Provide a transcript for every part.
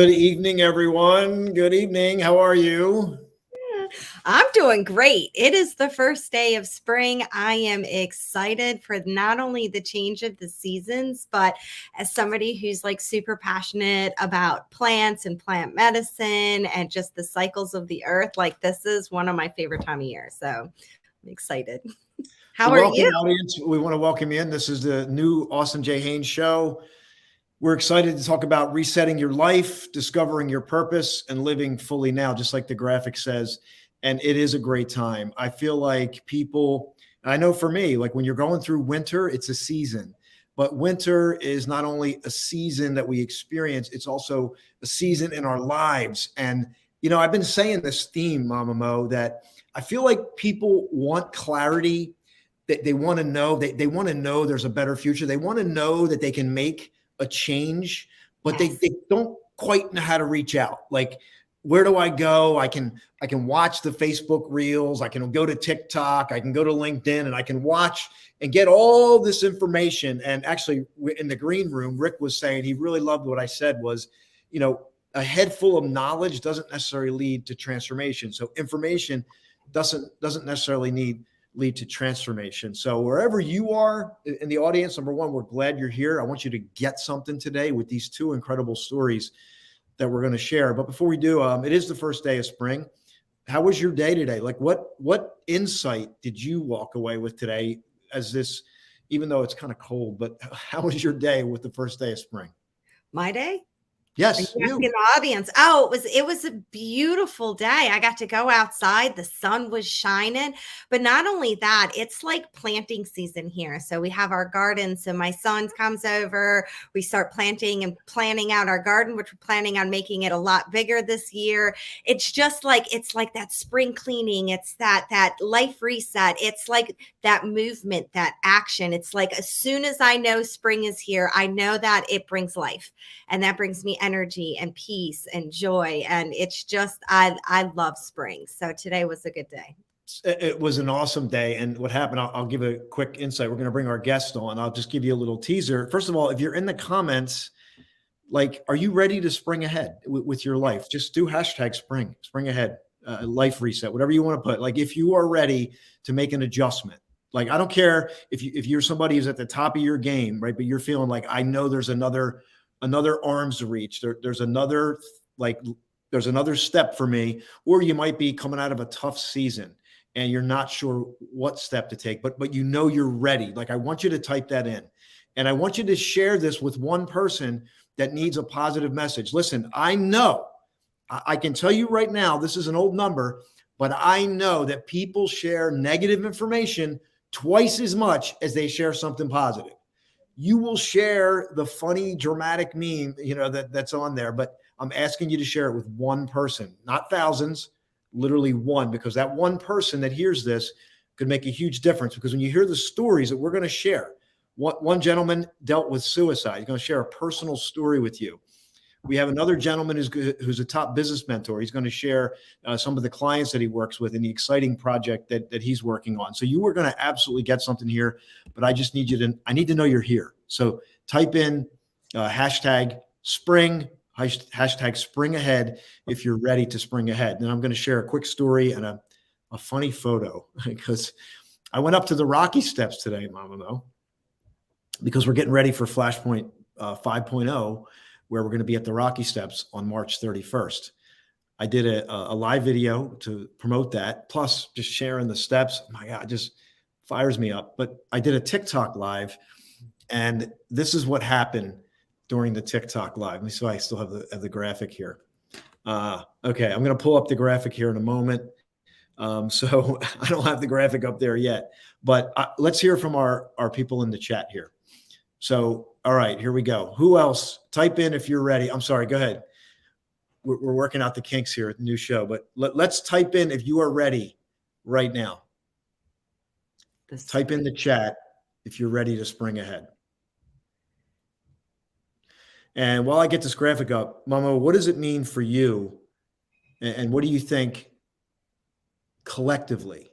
Good evening, everyone. Good evening. How are you? I'm doing great. It is the first day of spring. I am excited for not only the change of the seasons, but as somebody who's like super passionate about plants and plant medicine and just the cycles of the earth, like this is one of my favorite time of year. So I'm excited. How Well, are welcome, you? audience. We want to welcome you in. This is the new Austin J Haines show. We're excited to talk about resetting your life, discovering your purpose, and living fully now, just like the graphic says. And it is a great time. I feel like people, I know for me, like when you're going through winter, it's a season. But winter is not only a season that we experience, it's also a season in our lives. And, I've been saying this theme, Mama Mo, that I feel like people want clarity. They want to know, they want to know there's a better future. They want to know that they can make a change, but Yes. they don't quite know how to reach out. Like, where do I go? I can watch the Facebook reels. I can go to TikTok. I can go to LinkedIn, and I can watch and get all this information. And actually, in the green room, Rick was saying he really loved what I said was, a head full of knowledge doesn't necessarily lead to transformation. So information doesn't necessarily lead to transformation. So wherever you are in the audience, number one, we're glad you're here. I want you to get something today with these two incredible stories that we're going to share. But before we do, it is the first day of spring. How was your day today? Like what insight did you walk away with today as this, even though it's kind of cold, but how was your day with the first day of spring? My day? Are Yes, you you. asking the audience? Oh, it was a beautiful day. I got to go outside. The sun was shining. But not only that, it's like planting season here. So we have our garden. So my son comes over. We start planting and planning out our garden, which we're planning on making it a lot bigger this year. It's like that spring cleaning. It's that life reset. It's like that movement, that action. It's like as soon as I know spring is here, I know that it brings life. And that brings me energy and peace and joy. And it's just, I love spring. So today was a good day. It was an awesome day. And what happened, I'll give a quick insight. We're going to bring our guest on. I'll just give you a little teaser. First of all, if you're in the comments, like, are you ready to spring ahead with your life? Just do hashtag spring ahead, life reset, whatever you want to put. Like, if you are ready to make an adjustment, like, I don't care if you're somebody who's at the top of your game, right? But you're feeling like, I know there's another arm's reach. There's another, like, there's another step for me, or you might be coming out of a tough season and you're not sure what step to take, but you're ready. Like, I want you to type that in. And I want you to share this with one person that needs a positive message. Listen, I know, I can tell you right now, this is an old number, but I know that people share negative information twice as much as they share something positive. You will share the funny, dramatic meme, that's on there, but I'm asking you to share it with one person, not thousands, literally one, because that one person that hears this could make a huge difference. Because when you hear the stories that we're going to share, one gentleman dealt with suicide. He's going to share a personal story with you. We have another gentleman who's a top business mentor. He's going to share some of the clients that he works with in the exciting project that he's working on. So you are going to absolutely get something here, but I just need I need to know you're here. So type in hashtag spring, hashtag spring ahead if you're ready to spring ahead. And I'm going to share a quick story and a funny photo because I went up to the Rocky Steps today, Mama Mo, because we're getting ready for Flashpoint 5.0, where we're going to be at the Rocky Steps on March 31st. I did a live video to promote that, plus just sharing the steps. Oh my God, it just fires me up. But I did a TikTok live, and this is what happened during the TikTok live. Let me see if I still have the graphic here. Okay, I'm going to pull up the graphic here in a moment. So I don't have the graphic up there yet, but let's hear from our people in the chat here. So, all right, here we go. Who else? Type in if you're ready. I'm sorry, go ahead. We're working out the kinks here at the new show, but let's type in if you are ready right now. Type in the chat if you're ready to spring ahead. And while I get this graphic up, Mama, what does it mean for you? And what do you think collectively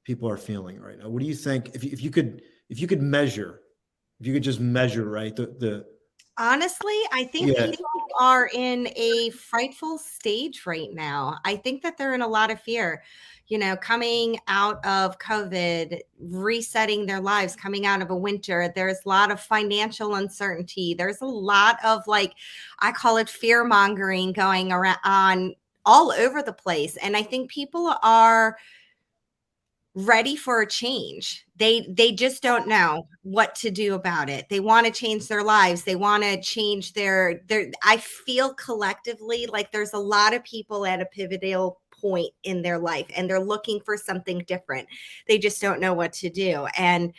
people are feeling right now? What do you think if you could measure, if you could just measure, right? Honestly, I think Yeah. people are in a frightful stage right now. I think that they're in a lot of fear, coming out of COVID, resetting their lives, coming out of a winter. There's a lot of financial uncertainty. There's a lot of, like, I call it fear mongering going around on all over the place. And I think people are ready for a change. They just don't know what to do about it. They want to change their lives. They want to change their I feel collectively like there's a lot of people at a pivotal point in their life and they're looking for something different. They just don't know what to do. And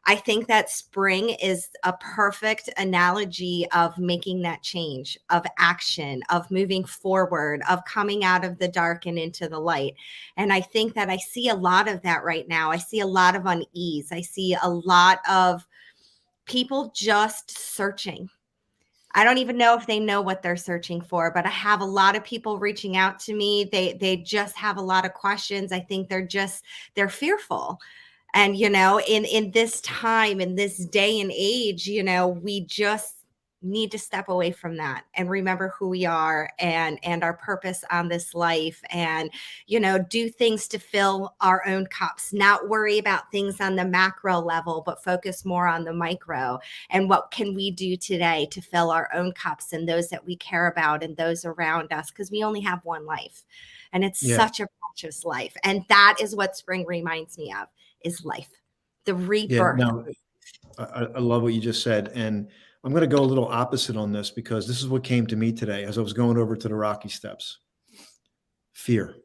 I think that spring is a perfect analogy of making that change, of action, of moving forward, of coming out of the dark and into the light. And I think that I see a lot of that right now. I see a lot of unease. I see a lot of people just searching. I don't even know if they know what they're searching for, but I have a lot of people reaching out to me. They just have a lot of questions. I think they're fearful. And, in this time, in this day and age, we just need to step away from that and remember who we are and our purpose on this life and, do things to fill our own cups, not worry about things on the macro level, but focus more on the micro. And what can we do today to fill our own cups and those that we care about and those around us? Because we only have one life and it's such a precious life. And that is what spring reminds me of. Is life, the rebirth. Yeah, no, I love what you just said. And I'm going to go a little opposite on this because this is what came to me today as I was going over to the Rocky Steps. Fear.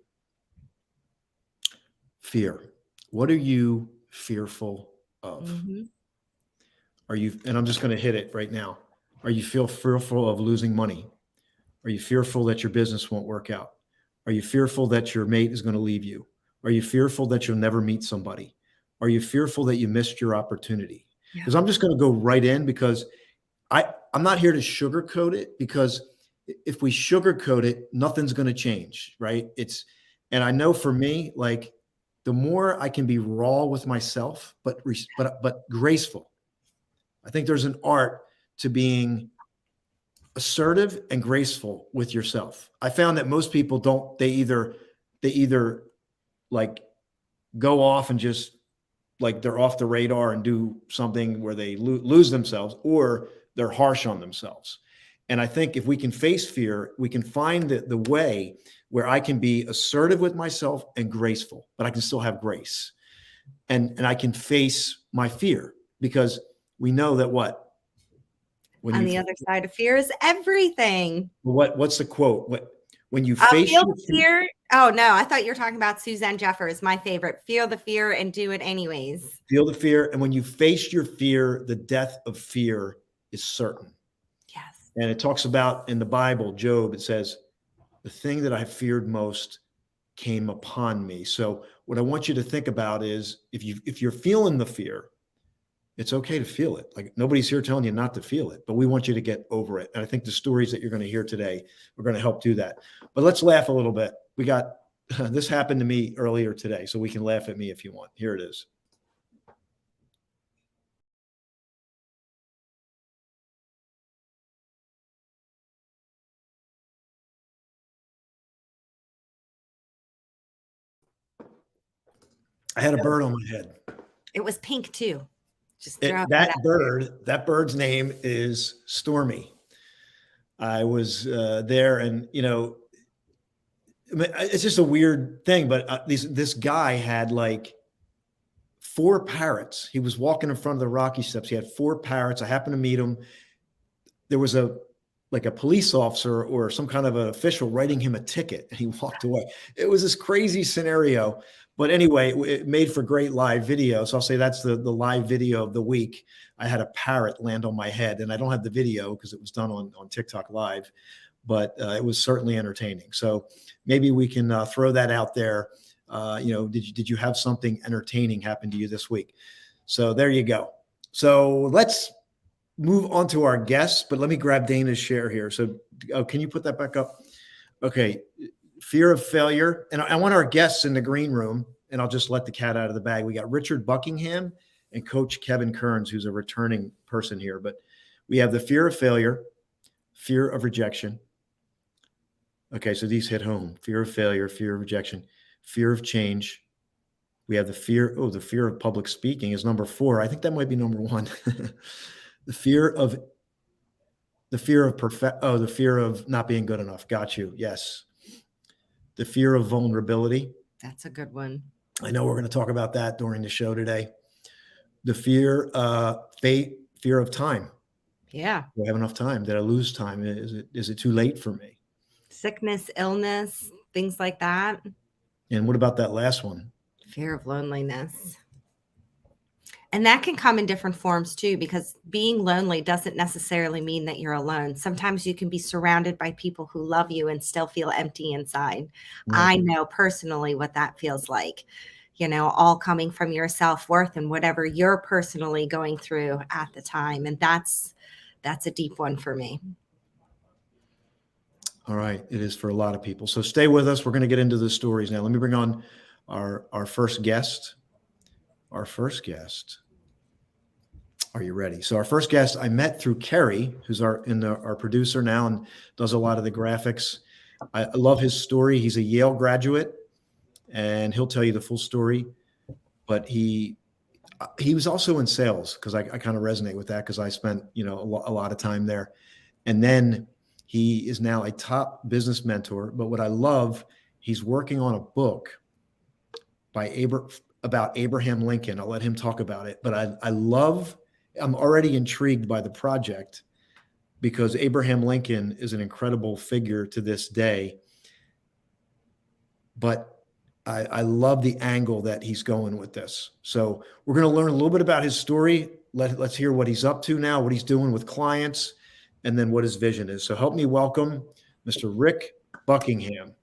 Fear. What are you fearful of? Mm-hmm. And I'm just going to hit it right now. Are you fearful of losing money? Are you fearful that your business won't work out? Are you fearful that your mate is going to leave you? Are you fearful that you'll never meet somebody? Are you fearful that you missed your opportunity? Because I'm just going to go right in because I'm not here to sugarcoat it, because if we sugarcoat it, nothing's going to change, right? And I know for me, like the more I can be raw with myself, but graceful. I think there's an art to being assertive and graceful with yourself. I found that most people don't, they either like go off and just like they're off the radar and do something where they lose themselves, or they're harsh on themselves. And I think if we can face fear, we can find the way where I can be assertive with myself and graceful, but I can still have grace. And I can face my fear, because we know that when on the other side of fear is everything. What's the quote? When you face your fear. Oh no, I thought you were talking about Suzanne Jeffers, my favorite. Feel the fear and do it anyways. Feel the fear. And when you face your fear, the death of fear is certain. Yes. And it talks about in the Bible, Job, it says, the thing that I feared most came upon me. So what I want you to think about is if you're feeling the fear, it's okay to feel it. Like nobody's here telling you not to feel it, but we want you to get over it. And I think the stories that you're going to hear today are going to help do that. But let's laugh a little bit. We got, this happened to me earlier today, so we can laugh at me if you want. Here it is. I had a bird on my head. It was pink too. That bird's name is Stormy. I was there, and it's just a weird thing, but this guy had like 4 parrots. He was walking in front of the Rocky Steps. He had 4 parrots. I happened to meet him. There was a police officer or some kind of an official writing him a ticket, and he walked away. It was this crazy scenario. But anyway, it made for great live video. So I'll say that's the live video of the week. I had a parrot land on my head, and I don't have the video because it was done on TikTok Live, but it was certainly entertaining. So maybe we can throw that out there. Did you have something entertaining happen to you this week? So there you go. So let's move on to our guests, but let me grab Dana's share here. So can you put that back up? Okay. Fear of failure. And I want our guests in the green room, and I'll just let the cat out of the bag. We got Richard Buckingham and Coach Kevin Kearns, who's a returning person here. But we have the fear of failure, fear of rejection. Okay, so these hit home. Fear of failure, fear of rejection, fear of change. We have the fear of public speaking is number 4. I think that might be number 1. The fear of the fear of not being good enough. Got you. Yes. The fear of vulnerability. That's a good one. I know we're going to talk about that during the show today. The fear of time. Yeah. Do I have enough time? Did I lose time? Is it too late for me? Sickness, illness, things like that. And what about that last one? Fear of loneliness. And that can come in different forms too, because being lonely doesn't necessarily mean that you're alone. Sometimes you can be surrounded by people who love you and still feel empty inside. Yeah. I know personally what that feels like, all coming from your self-worth and whatever you're personally going through at the time. And that's a deep one for me. All right. It is for a lot of people. So stay with us. We're going to get into the stories now. Let me bring on our first guest. Our first guest. Are you ready? So our first guest I met through Kerry, who's our producer now and does a lot of the graphics. I love his story. He's a Yale graduate, and he'll tell you the full story. But he was also in sales, because I kind of resonate with that, because I spent a lot of time there. And then he is now a top business mentor. But what I love, he's working on a book about Abraham Lincoln. I'll let him talk about it. But I'm already intrigued by the project, because Abraham Lincoln is an incredible figure to this day. But I love the angle that he's going with this. So we're going to learn a little bit about his story. Let's hear what he's up to now, what he's doing with clients, and then what his vision is. So help me welcome Mr. Rick Buckingham.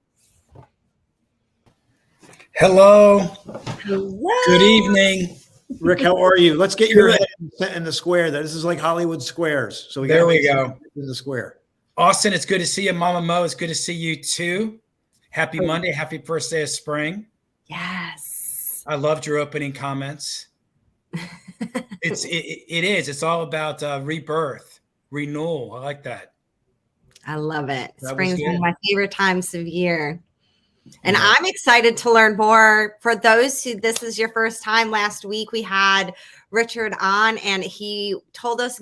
Hello. Hello. Good evening. Rick, how are you? Let's get your head in the square. This is like Hollywood squares. So there we go. In the square. Austin, it's good to see you. Mama Mo, it's good to see you too. Happy Monday. Happy first day of spring. Yes. I loved your opening comments. It is. It's all about rebirth, renewal. I like that. I love it. That Spring's was one of good. my favorite times of year. And Yeah. I'm excited to learn more. For those who this is your first time, last week we had Richard on, and he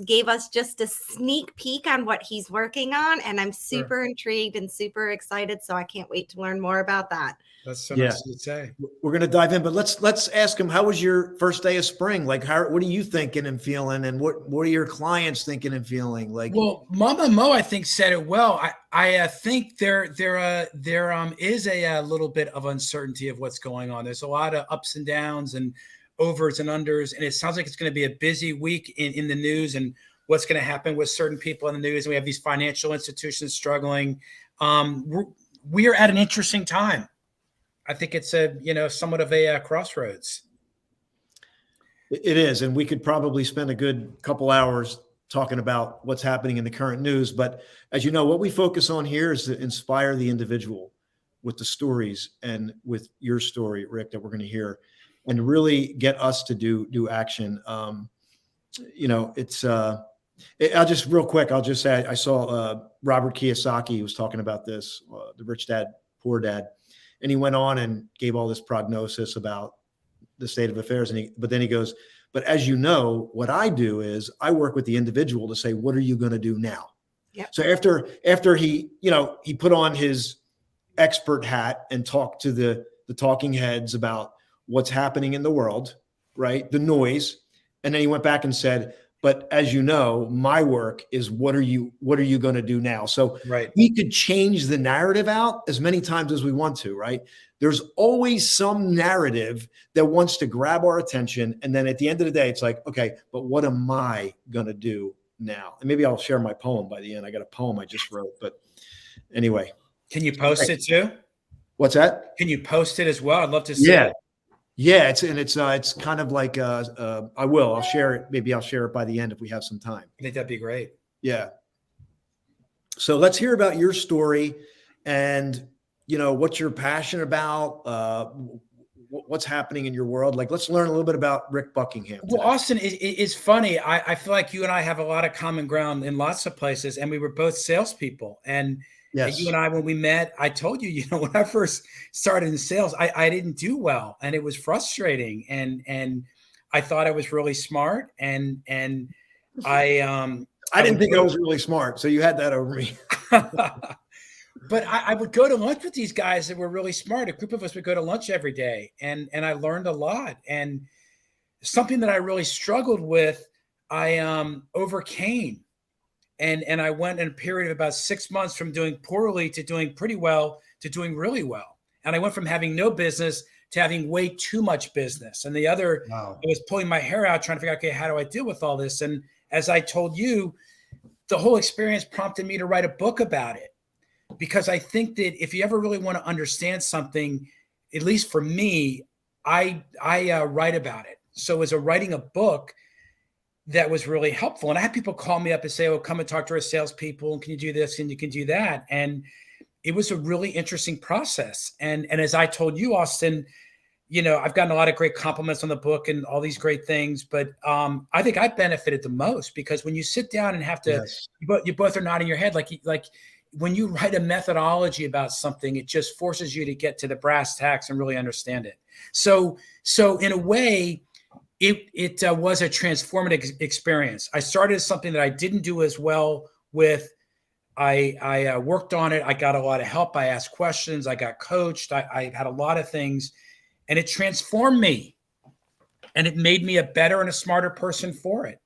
gave us just a sneak peek on what he's working on. And I'm super intrigued and super excited. So I can't wait to learn more about that. That's so nice to say. We're going to dive in, but let's ask him, how was your first day of spring? Like, what are you thinking and feeling? And what are your clients thinking and feeling? Like, Well, Mama Mo, I think, said it well. I think there is a little bit of uncertainty of what's going on. There's a lot of ups and downs and overs and unders, and it sounds like it's going to be a busy week in the news and what's going to happen with certain people in the news. And we have these financial institutions struggling. We are at an interesting time. I think it's somewhat of a crossroads. it is, and we could probably spend a good couple hours talking about what's happening in the current news. But as you know, what we focus on here is to inspire the individual with the stories, and with your story, Rick, that we're going to hear, and really get us to do action. I'll just real quick, I'll just say I saw Robert Kiyosaki was talking about this, the Rich Dad, Poor Dad. And he went on and gave all this prognosis about the state of affairs. But then he goes, but as you know, what I do is I work with the individual to say, what are you going to do now? Yep. So after he put on his expert hat and talked to the talking heads about what's happening in the world, right? The noise. And then he went back and said, but as you know, my work is what are you going to do now? So Right. We could change the narrative out as many times as we want to, right? There's always some narrative that wants to grab our attention. And then at the end of the day, it's like, okay, but what am I going to do now? And maybe I'll share my poem by the end. I got a poem I just wrote, but anyway. Can you post it too? What's that? Can you post it as well? I'd love to see it. Yeah, it's kind of like I'll share it. Maybe I'll share it by the end if we have some time. I think that'd be great. Yeah. So let's hear about your story and what you're passionate about, what's happening in your world. Like, let's learn a little bit about Rick Buckingham today. Well, Austin, it's funny. I feel like you and I have a lot of common ground in lots of places, and we were both salespeople. And Yes. you and I, when we met, I told you, when I first started in sales, I didn't do well, and it was frustrating. And I thought I was really smart, and I didn't think I was really smart, so you had that over me. But I would go to lunch with these guys that were really smart. A group of us would go to lunch every day, and I learned a lot. And something that I really struggled with, I overcame. And I went in a period of about 6 months from doing poorly to doing pretty well to doing really well. And I went from having no business to having way too much business. And the other, Wow. I was pulling my hair out trying to figure out, okay, how do I deal with all this? And as I told you, the whole experience prompted me to write a book about it. Because I think that if you ever really want to understand something, at least for me, I write about it. So as writing a book, that was really helpful. And I had people call me up and say, oh, come and talk to our salespeople. And can you do this? And you can do that. And it was a really interesting process. And as I told you, Austin, I've gotten a lot of great compliments on the book and all these great things, but I think I benefited the most because when you sit down and have to, Yes. you both are nodding your head. Like when you write a methodology about something, it just forces you to get to the brass tacks and really understand it. So in a way, it was a transformative experience. I started as something that I didn't do as well with. I worked on it. I got a lot of help. I asked questions. I got coached. I had a lot of things, and it transformed me. And it made me a better and a smarter person for it.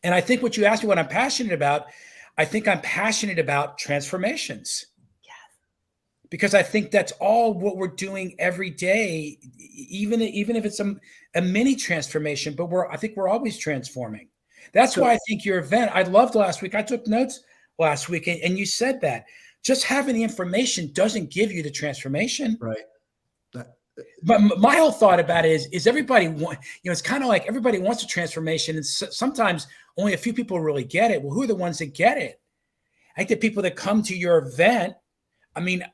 And I think what you asked me what I'm passionate about, I think I'm passionate about transformations. Because I think that's all what we're doing every day, even if it's a mini transformation, but I think we're always transforming. That's why I think your event, I loved last week. I took notes last week and you said that just having the information doesn't give you the transformation. Right. But my whole thought about it is everybody it's kind of like everybody wants a transformation. And sometimes only a few people really get it. Well, who are the ones that get it? I think the people that come to your event, I mean,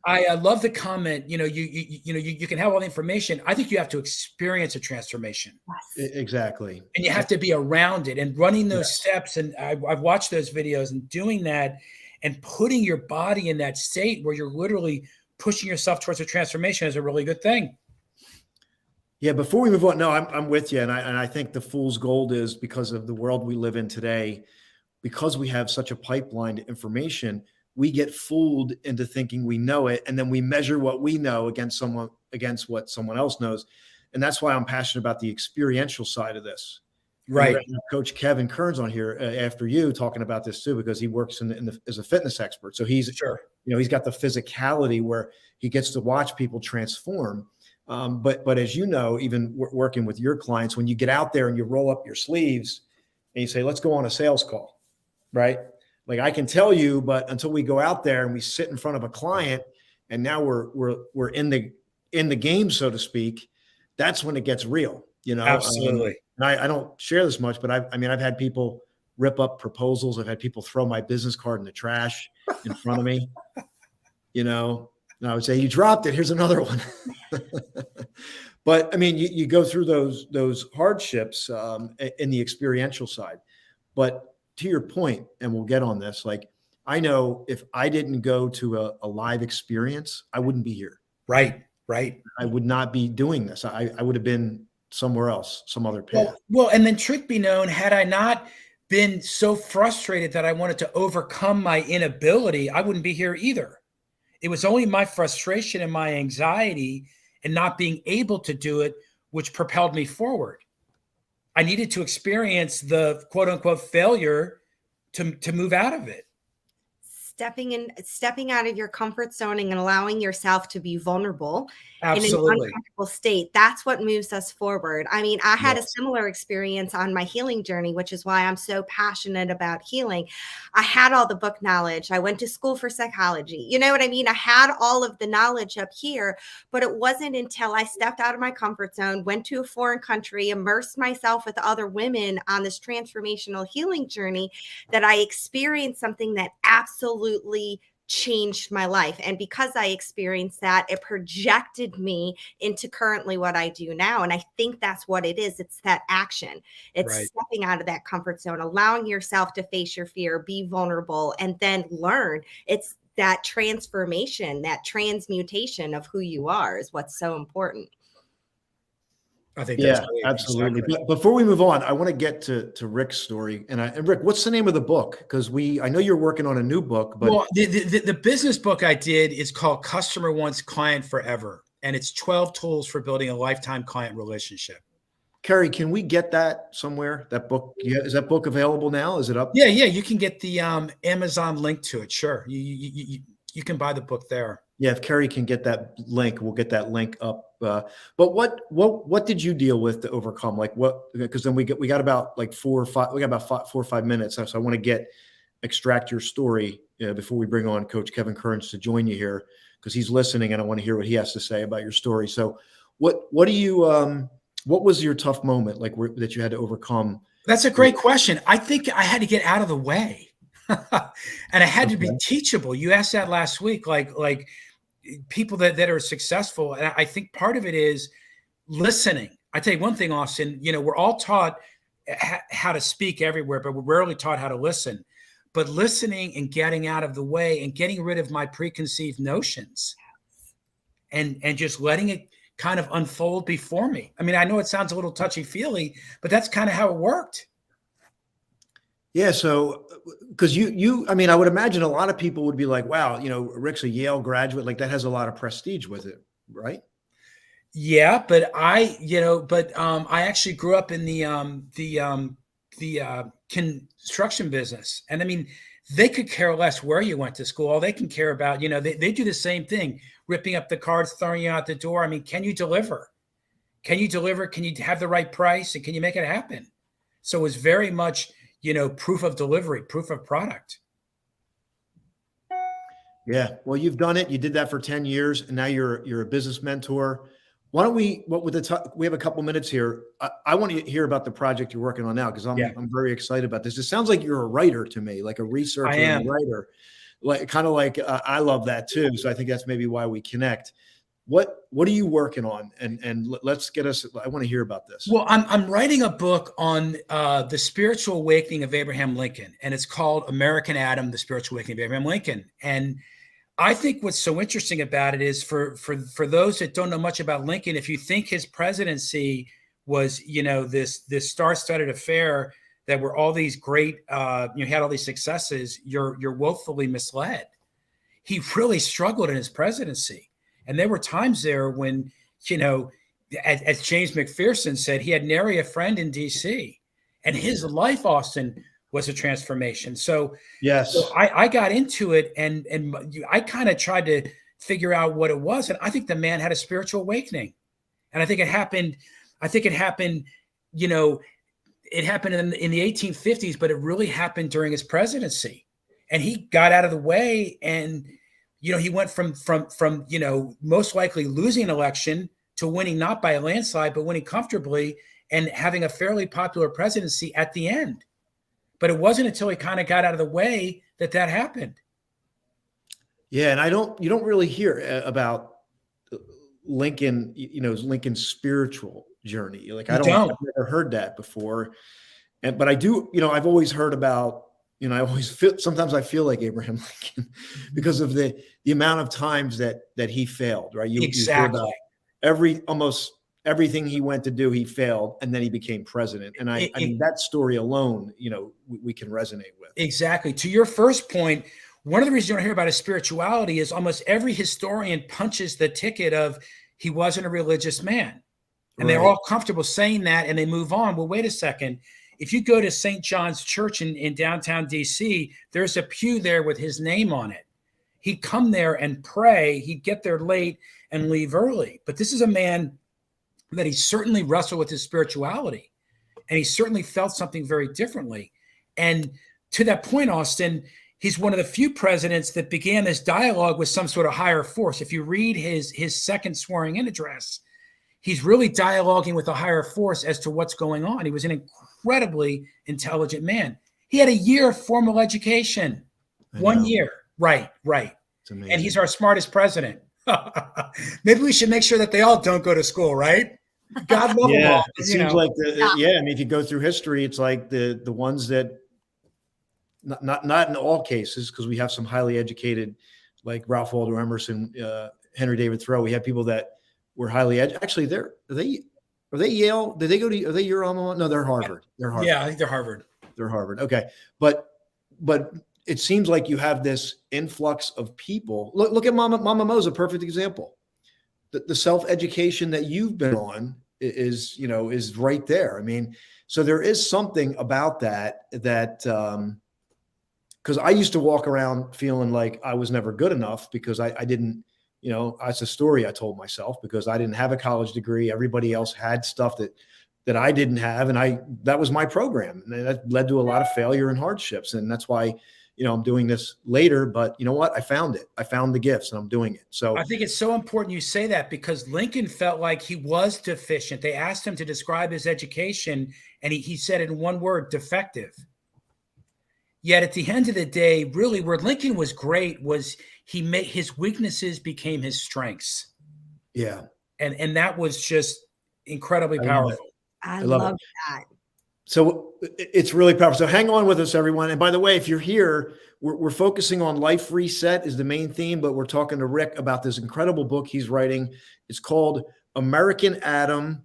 I love the comment, you can have all the information. I think you have to experience a transformation. Exactly. And you have to be around it and running those steps. And I've watched those videos and doing that and putting your body in that state where you're literally pushing yourself towards a transformation is a really good thing. Yeah. Before we move on, no, I'm with you. And I think the fool's gold is because of the world we live in today, because we have such a pipeline to information, we get fooled into thinking we know it. And then we measure what we know against what someone else knows. And that's why I'm passionate about the experiential side of this. Right. Coach Kevin Kearns on here after you talking about this too, because he works as a fitness expert. So he's he's got the physicality where he gets to watch people transform. But as you know, even working with your clients, when you get out there and you roll up your sleeves and you say, let's go on a sales call, right? Like I can tell you, but until we go out there and we sit in front of a client and now we're in the game, so to speak, that's when it gets real, Absolutely. And I don't share this much, but I've had people rip up proposals. I've had people throw my business card in the trash in front of me, and I would say, you dropped it. Here's another one. But I mean, you go through those hardships in the experiential side, but to your point, and we'll get on this, like, I know if I didn't go to a live experience, I wouldn't be here. Right. I would not be doing this. I would have been somewhere else, some other path. Well, and then truth be known, had I not been so frustrated that I wanted to overcome my inability, I wouldn't be here either. It was only my frustration and my anxiety and not being able to do it, which propelled me forward. I needed to experience the quote unquote failure to move out of it. Stepping out of your comfort zone and allowing yourself to be vulnerable Absolutely. in an uncomfortable state. That's what moves us forward. I mean, I had a similar experience on my healing journey, which is why I'm so passionate about healing. I had all the book knowledge. I went to school for psychology. You know what I mean? I had all of the knowledge up here, but it wasn't until I stepped out of my comfort zone, went to a foreign country, immersed myself with other women on this transformational healing journey that I experienced something that absolutely changed my life. And because I experienced that, it projected me into currently what I do now. And I think that's what it is. It's that action. It's Right. stepping out of that comfort zone, allowing yourself to face your fear, be vulnerable, and then learn. It's that transformation, that transmutation of who you are is what's so important. I think that's Yeah, great. absolutely. Exactly. But before we move on, I want to get to Rick's story. And Rick, what's the name of the book? Because I know you're working on a new book, but Well, the business book I did is called Customer Once, Client Forever. And it's 12 tools for building a lifetime client relationship. Carrie, can we get that somewhere? That book? Yeah, is that book available now? Is it up? Yeah, you can get the Amazon link to it. Sure, you can buy the book there. Yeah, if Carrie can get that link, we'll get that link up. But what did you deal with to overcome? Like what? Because then we got about like 4 or 5. We got about 4 or 5 minutes. So I want to extract your story before we bring on Coach Kevin Kearns to join you here, because he's listening and I want to hear what he has to say about your story. So what do you what was your tough moment like that you had to overcome? That's a great question. I think I had to get out of the way. And I had to be teachable. You asked that last week, like people that are successful. And I think part of it is listening. I tell you one thing, Austin, we're all taught how to speak everywhere, but we're rarely taught how to listen. But listening and getting out of the way and getting rid of my preconceived notions and just letting it kind of unfold before me. I mean, I know it sounds a little touchy-feely, but that's kind of how it worked. Yeah. So, because I mean, I would imagine a lot of people would be like, wow, Rick's a Yale graduate. Like that has a lot of prestige with it. Right. Yeah. But I actually grew up in the construction business. And I mean, they could care less where you went to school. All they can care about, they do the same thing, ripping up the cards, throwing you out the door. I mean, can you deliver? Can you deliver? Can you have the right price? And can you make it happen? So it was very much, proof of delivery, proof of product. Yeah. Well, you've done it. You did that for 10 years and now you're a business mentor. Why don't we have a couple minutes here. I want to hear about the project you're working on now, because I'm very excited about this. It sounds like you're a writer to me, like a researcher and a writer. I love that too. So I think that's maybe why we connect. What are you working on? And let's get us. I want to hear about this. Well, I'm writing a book on the spiritual awakening of Abraham Lincoln, and it's called American Adam: The Spiritual Awakening of Abraham Lincoln. And I think what's so interesting about it is for those that don't know much about Lincoln, if you think his presidency was, this star-studded affair that were all these great, he had all these successes, you're woefully misled. He really struggled in his presidency. And there were times there when, as James McPherson said, he had nary a friend in DC, and his life, Austin, was a transformation. So yes, so I got into it and I kind of tried to figure out what it was. And I think the man had a spiritual awakening. And I think it happened, it happened in the 1850s, but it really happened during his presidency. And he got out of the way and, he went from most likely losing an election to winning, not by a landslide, but winning comfortably and having a fairly popular presidency at the end. But it wasn't until he kind of got out of the way that happened. Yeah. And you don't really hear about Lincoln, Lincoln's spiritual journey. Like I've never heard that before. But I do, I've always heard about, I always sometimes I feel like Abraham Lincoln because of the amount of times that he failed, right? Exactly. Almost everything he went to do, he failed, and then he became president. And I mean, that story alone, we can resonate with. Exactly. To your first point, one of the reasons you don't hear about his spirituality is almost every historian punches the ticket of he wasn't a religious man. And they're all comfortable saying that and they move on. Well, wait a second. If you go to St. John's Church in downtown DC, there's a pew there with his name on it. He'd come there and pray. He'd get there late and leave early. But this is a man that he certainly wrestled with his spirituality. And he certainly felt something very differently. And to that point, Austin, he's one of the few presidents that began this dialogue with some sort of higher force. If you read his second swearing-in address, he's really dialoguing with a higher force as to what's going on. He was an incredibly intelligent man. He had a year of formal education, 1 year. Right. It's amazing. And he's our smartest president. Maybe we should make sure that they all don't go to school, right? God love them all. It seems like I mean, if you go through history, it's like the ones that not in all cases, because we have some highly educated, like Ralph Waldo Emerson, Henry David Thoreau. We have people that were highly actually are they Yale? Did they go to? Are they your alma mater? No, they're Harvard. They're Harvard. Yeah, I think they're Harvard. They're Harvard. Okay, but it seems like you have this influx of people. Look at Mama Mo's a perfect example. The self-education that you've been on is right there. I mean, so there is something about that because I used to walk around feeling like I was never good enough because I didn't, that's a story I told myself because I didn't have a college degree. Everybody else had stuff that I didn't have. And that was my program. And that led to a lot of failure and hardships. And that's why, I'm doing this later, but you know what? I found it. I found the gifts and I'm doing it. So I think it's so important you say that because Lincoln felt like he was deficient. They asked him to describe his education and he said in one word, defective. Yet at the end of the day, really where Lincoln was great was he made his weaknesses became his strengths. Yeah. And that was just incredibly powerful. I love that. So it's really powerful. So hang on with us, everyone. And by the way, if you're here, we're focusing on life reset is the main theme, but we're talking to Rick about this incredible book he's writing. It's called American Adam.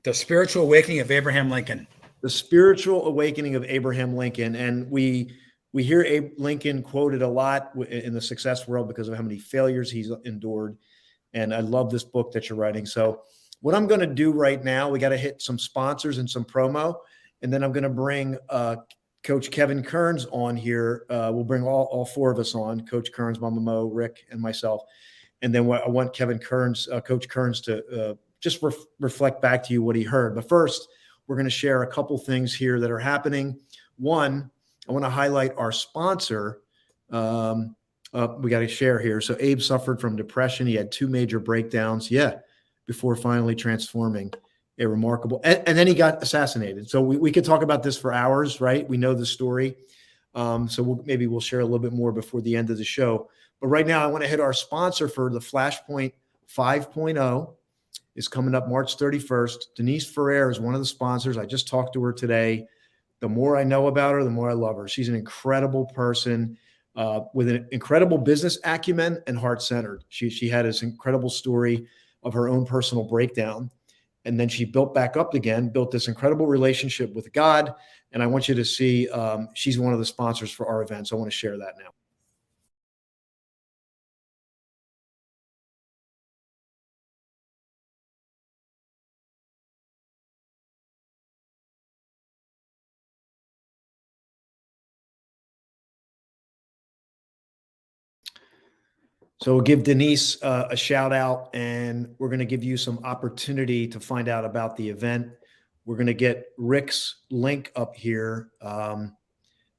The Spiritual Awakening of Abraham Lincoln. The Spiritual Awakening of Abraham Lincoln. And we hear Abe Lincoln quoted a lot in the success world because of how many failures he's endured. And I love this book that you're writing. So what I'm going to do right now, we got to hit some sponsors and some promo, and then I'm going to bring Coach Kevin Kearns on here. We'll bring all four of us on, Coach Kearns, Mama Mo, Rick, and myself. And then I want Kevin Kearns, Coach Kearns, to just reflect back to you what he heard. But first, we're going to share a couple things here that are happening. One, I want to highlight our sponsor. We got to share here. So Abe suffered from depression. He had 2 major breakdowns. Before finally transforming a remarkable, and then he got assassinated. So we could talk about this for hours, right? We know the story. So maybe we'll share a little bit more before the end of the show. But right now I want to hit our sponsor for the Flashpoint 5.0 is coming up March 31st. Denise Ferrer is one of the sponsors. I just talked to her today. The more I know about her, the more I love her. She's an incredible person with an incredible business acumen and heart-centered. She had this incredible story of her own personal breakdown. And then she built back up again, built this incredible relationship with God. And I want you to see, she's one of the sponsors for our event. So I want to share that now. So we'll give Denise a shout out, and we're going to give you some opportunity to find out about the event. We're going to get Rick's link up here.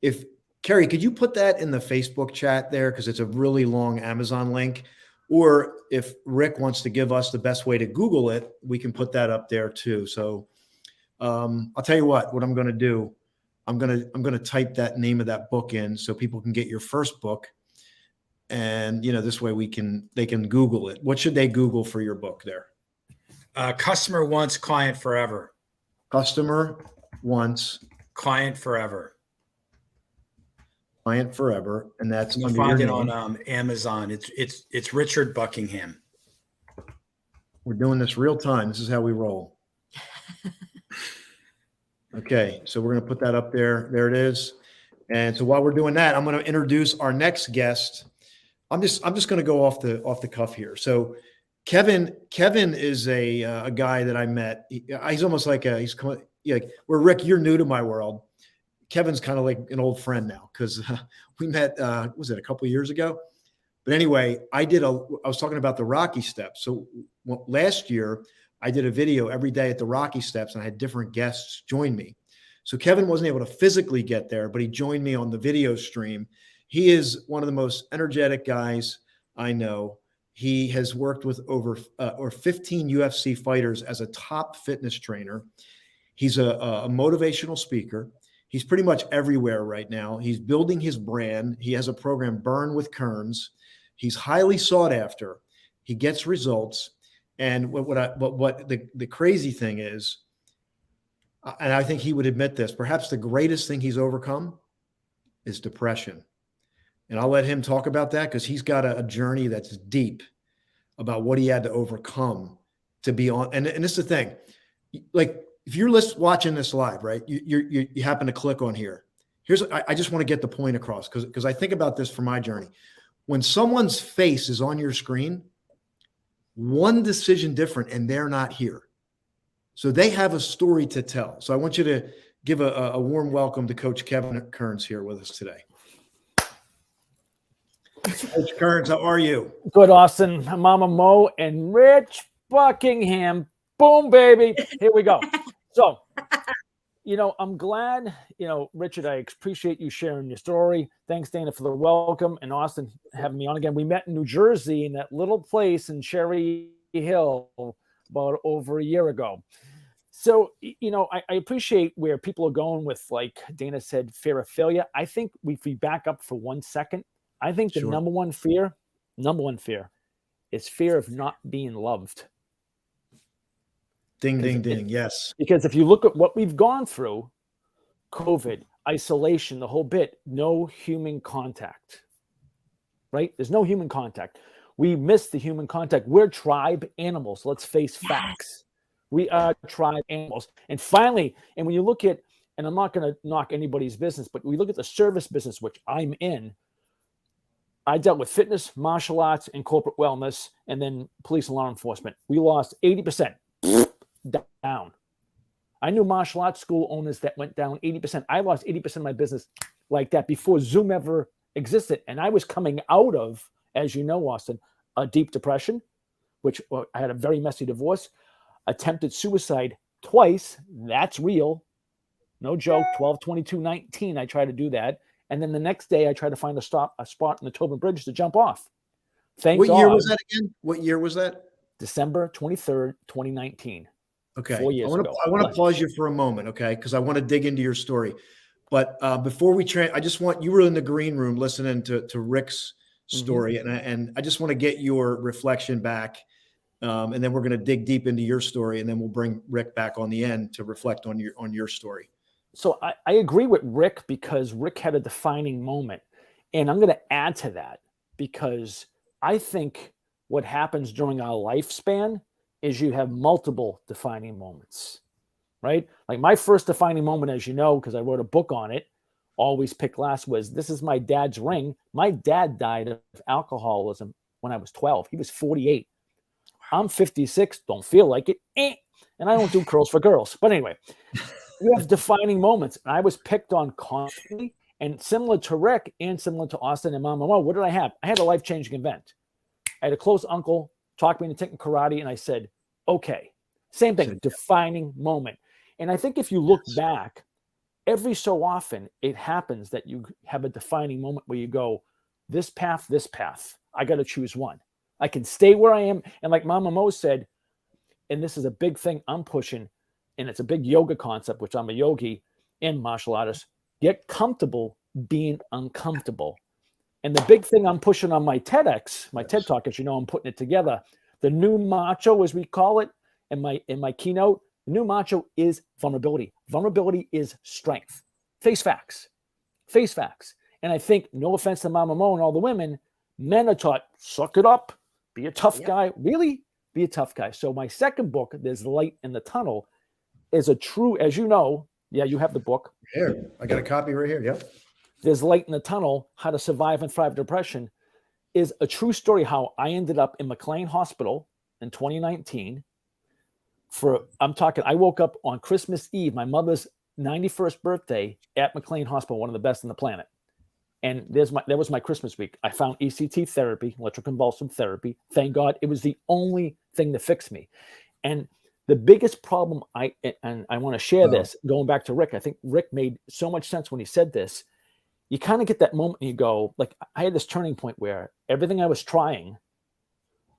If Carrie, could you put that in the Facebook chat there? Because it's a really long Amazon link. Or if Rick wants to give us the best way to Google it, we can put that up there too. So I'll tell you what I'm going to do. I'm going to type that name of that book in so people can get your first book. And, this way they can Google it. What should they Google for your book there? Customer Once, Client Forever. Customer Once, Client Forever. Client Forever. And that's you find it on Amazon. It's Richard Buckingham. We're doing this real time. This is how we roll. Okay. So we're going to put that up there. There it is. And so while we're doing that, I'm going to introduce our next guest. I'm just going to go off the cuff here. So Kevin is a guy that I met. He's almost like where Rick, you're new to my world. Kevin's kind of like an old friend now because we met. Was it a couple of years ago? But anyway, I was talking about the Rocky Steps. So last year I did a video every day at the Rocky Steps, and I had different guests join me. So Kevin wasn't able to physically get there, but he joined me on the video stream. He is one of the most energetic guys I know. He has worked with over 15 UFC fighters as a top fitness trainer. He's a motivational speaker. He's pretty much everywhere right now. He's building his brand. He has a program, Burn with Kearns. He's highly sought after. He gets results. And what the crazy thing is, and I think he would admit this, perhaps the greatest thing he's overcome is depression. And I'll let him talk about that because he's got a journey that's deep about what he had to overcome to be on. And this is the thing, like if you're watching this live, right, you happen to click on here. I just want to get the point across because I think about this for my journey. When someone's face is on your screen, one decision different and they're not here. So they have a story to tell. So I want you to give a warm welcome to Coach Kevin Kearns here with us today. Coach Kearns, how are you? Good, Austin. Mama Mo and Rich Buckingham. Boom, baby. Here we go. So, I'm glad, Richard, I appreciate you sharing your story. Thanks, Dana, for the welcome. And Austin, having me on again. We met in New Jersey in that little place in Cherry Hill about over a year ago. So, I appreciate where people are going with, like Dana said, fear of failure. I think if we back up for 1 second, I think the number one fear is fear of not being loved. Ding, ding, ding. Yes. Because if you look at what we've gone through, COVID, isolation, the whole bit, no human contact, right? There's no human contact. We miss the human contact. We're tribe animals. Let's face facts. We are tribe animals. And finally, and when you look at, and I'm not going to knock anybody's business, but we look at the service business, which I'm in, I dealt with fitness, martial arts, and corporate wellness, and then police and law enforcement. We lost 80% down. I knew martial arts school owners that went down 80%. I lost 80% of my business like that before Zoom ever existed. And I was coming out of, as you know, Austin, a deep depression, which I had a very messy divorce, attempted suicide twice. That's real. No joke. 12/22/19. I tried to do that. And then the next day, I tried to find a spot in the Tobin Bridge to jump off. What year was that again? What year was that? December 23rd, 2019. Okay. 4 years ago. I want to pause you for a moment, okay? Because I want to dig into your story. But before we I just want, you were in the green room listening to Rick's story, and I just want to get your reflection back. And then we're going to dig deep into your story, and then we'll bring Rick back on the end to reflect on your story. So I agree with Rick because Rick had a defining moment. And I'm going to add to that because I think what happens during our lifespan is you have multiple defining moments, right? Like my first defining moment, as you know, because I wrote a book on it, Always Pick Last, was this is my dad's ring. My dad died of alcoholism when I was 12. He was 48. I'm 56, don't feel like it. And I don't do curls for girls. But anyway, you have defining moments. And I was picked on constantly. And similar to Rick and similar to Austin and Mama Mo, what did I have? I had a life-changing event. I had a close uncle talk me into taking karate, and I said, okay. Same thing, defining moment. And I think if you look back, every so often it happens that you have a defining moment where you go, this path, I got to choose one. I can stay where I am. And like Mama Mo said, and this is a big thing I'm pushing, and it's a big yoga concept, which I'm a yogi and martial artist, get comfortable being uncomfortable. And the big thing I'm pushing on my TEDx, my TED Talk, as you know, I'm putting it together. The new macho, as we call it, in my keynote, the new macho is vulnerability. Vulnerability is strength. Face facts. Face facts. And I think, no offense to Mama Mo and all the women, men are taught, suck it up, be a tough guy. Really? Be a tough guy. So my second book, There's Light in the Tunnel, is a true, as you know, yeah, you have the book. Here, I got a copy right here. Yep. There's Light in the Tunnel, How to Survive and Thrive Depression, is a true story how I ended up in McLean Hospital in 2019. I woke up on Christmas Eve, my mother's 91st birthday, at McLean Hospital, one of the best on the planet. And that was my Christmas week. I found ECT therapy, electroconvulsive therapy. Thank God, it was the only thing that fixed me. And the biggest problem, I want to share this, going back to Rick, I think Rick made so much sense when he said this. You kind of get that moment and you go, like, I had this turning point where everything I was trying,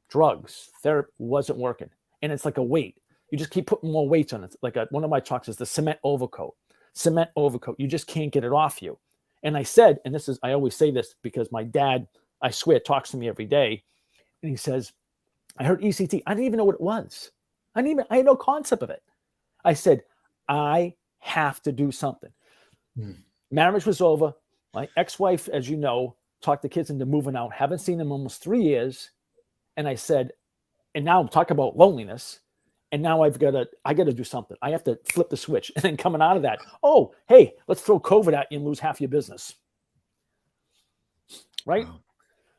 drugs, therapy, wasn't working. And it's like a weight. You just keep putting more weights on it. Like one of my talks is the cement overcoat. cement overcoat. You just can't get it off you. And I said, and I always say this because my dad, I swear, talks to me every day. And he says, I heard ECT. I didn't even know what it was. I had no concept of it. I said, I have to do something. Marriage was over. My ex-wife, as you know, talked the kids into moving out. Haven't seen them almost 3 years. And I said, and now talk about loneliness. And now I got to do something. I have to flip the switch. And then coming out of that, oh, hey, let's throw COVID at you and lose half your business. Right?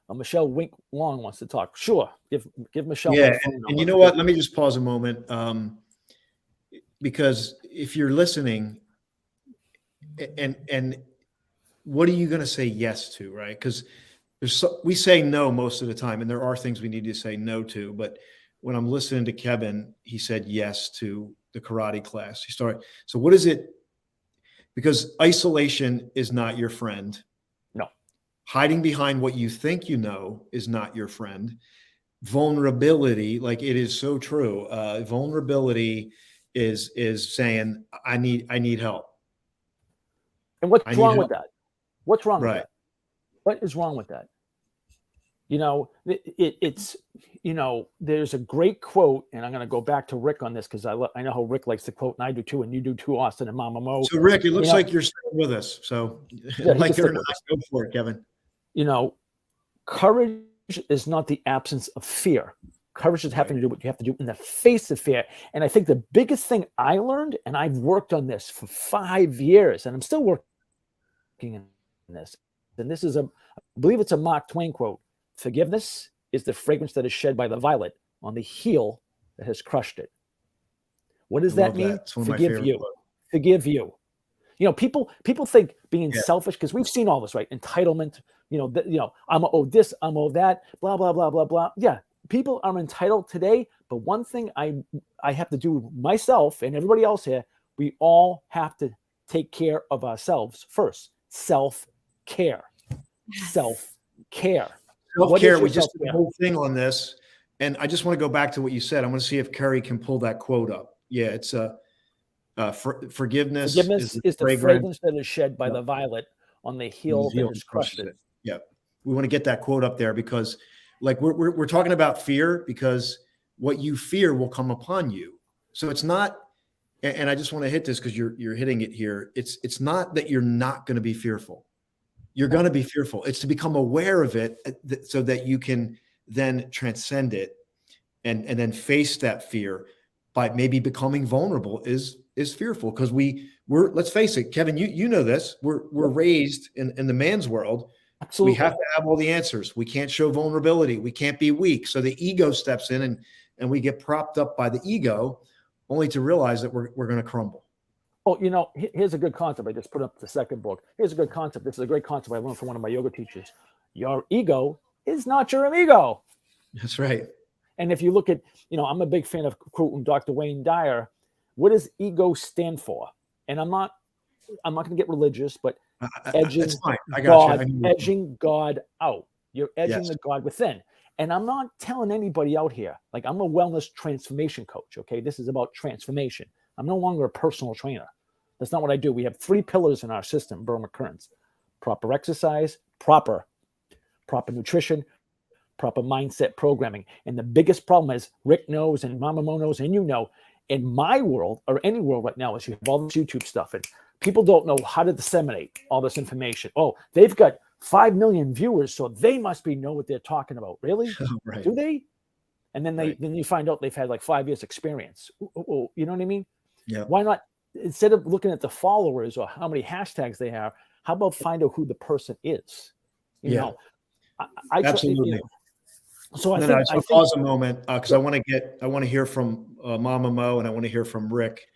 Wow. Michelle Wink Long wants to talk. Sure. Give Michelle. Yeah. And you know what? Let me just pause a moment. Because if you're listening and what are you going to say yes to, right? Because we say no most of the time, and there are things we need to say no to, but when I'm listening to Kevin, he said yes to the karate class. So what is it? Because isolation is not your friend. No. Hiding behind what you think you know is not your friend. Vulnerability, like it is so true. Vulnerability is saying, I need help. And what's wrong with that? What's wrong with that? What is wrong with that? You know, it's, you know, there's a great quote, and I'm going to go back to Rick on this because I know how Rick likes to quote, and I do too, and you do too, Austin and Mama Mo. So, Rick, it looks like you're staying with us. So, yeah, like it or not, go for it, Kevin. You know, courage is not the absence of fear. Courage is having to do what you have to do in the face of fear. And I think the biggest thing I learned, and I've worked on this for 5 years, and I'm still working in this, and this is I believe it's a Mark Twain quote. Forgiveness is the fragrance that is shed by the violet on the heel that has crushed it. What does that mean? Forgive you. Forgive you. You know, people think being selfish, because we've seen all this, right? Entitlement, I'm owed this, I'm owed that, blah, blah, blah, blah, blah. Yeah, people are entitled today. But one thing I have to do myself and everybody else here, we all have to take care of ourselves first. Self-care. Yes. Self-care. Self-care, we just did a whole thing on this. And I just want to go back to what you said. I want to see if Kerry can pull that quote up. Yeah, it's forgiveness is the fragrance that is shed by the violet on the heel that has crushed it. Yeah, we want to get that quote up there because, like, we're talking about fear because what you fear will come upon you. So it's not, and I just want to hit this because you're hitting it here. It's not that you're not going to be fearful. You're going to be fearful. It's to become aware of it so that you can then transcend it and then face that fear by maybe becoming vulnerable is fearful because we're let's face it, Kevin, you know this. We're raised in the man's world. Absolutely. We have to have all the answers. We can't show vulnerability. We can't be weak. So the ego steps in and we get propped up by the ego only to realize that we're going to crumble. Oh, you know, here's a good concept. I just put up the second book. Here's a good concept. This is a great concept I learned from one of my yoga teachers. Your ego is not your amigo. That's right. And if you look at, I'm a big fan of quoting Dr. Wayne Dyer. What does ego stand for? And I'm not going to get religious, but edging God out. You're edging the God within. And I'm not telling anybody out here, like I'm a wellness transformation coach. Okay. This is about transformation. I'm no longer a personal trainer. That's not what I do. We have 3 pillars in our system, Burma Kearns: proper exercise, proper nutrition, proper mindset programming. And the biggest problem is Rick knows and Mama Mo knows, and in my world or any world right now is you have all this YouTube stuff and people don't know how to disseminate all this information. Oh, they've got 5 million viewers, so they must know what they're talking about. Really? Right. Do they? And then then you find out they've had like 5 years experience. You know what I mean? Yeah. Why not, instead of looking at the followers or how many hashtags they have, how about find out who the person is? You know, I absolutely. So I think pause a moment because I want to hear from Mama Mo and I want to hear from Rick.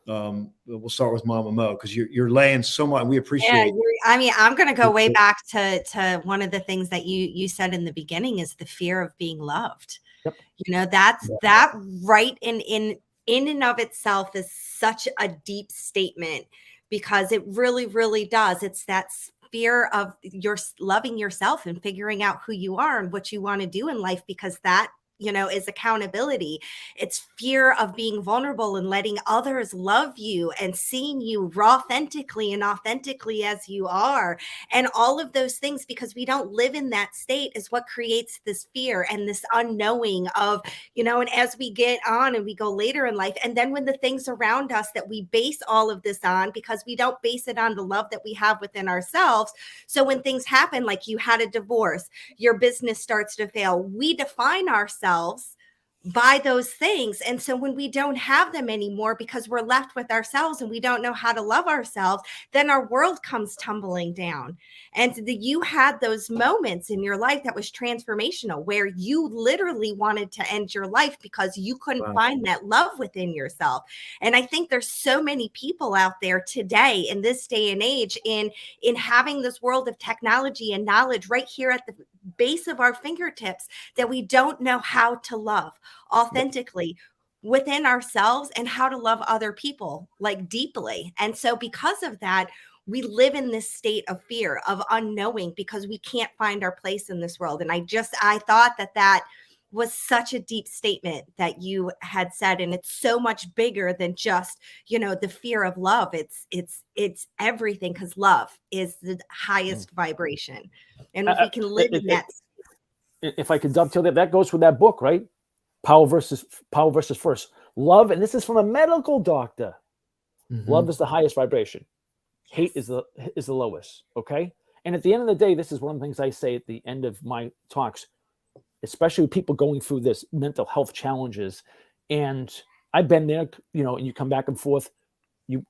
We'll start with Mama Mo because you're laying so much. We appreciate. Yeah, I'm going to go way back to one of the things that you said in the beginning is the fear of being loved. Yep. That right in and of itself is such a deep statement because it really, really does. It's that fear of your loving yourself and figuring out who you are and what you want to do in life, because that is accountability. It's fear of being vulnerable and letting others love you and seeing you raw authentically and authentically as you are. And all of those things, because we don't live in that state, is what creates this fear and this unknowing of, and as we get on and we go later in life, and then when the things around us that we base all of this on, because we don't base it on the love that we have within ourselves. So when things happen, like you had a divorce, your business starts to fail, we define ourselves by those things. And so when we don't have them anymore, because we're left with ourselves and we don't know how to love ourselves, then our world comes tumbling down. And you had those moments in your life that was transformational, where you literally wanted to end your life because you couldn't find that love within yourself. And I think there's so many people out there today in this day and age in having this world of technology and knowledge right here at the base of our fingertips, that we don't know how to love authentically within ourselves and how to love other people like deeply. And so because of that, we live in this state of fear, of unknowing, because we can't find our place in this world. And I thought that was such a deep statement that you had said. And it's so much bigger than just, the fear of love. It's everything, because love is the highest vibration. And if we can live in that. If I could dovetail that goes with that book, right? Power versus Force. Love, and this is from a medical doctor. Mm-hmm. Love is the highest vibration. Hate is the lowest. Okay. And at the end of the day, this is one of the things I say at the end of my talks, especially with people going through this mental health challenges. And I've been there, and you come back and forth.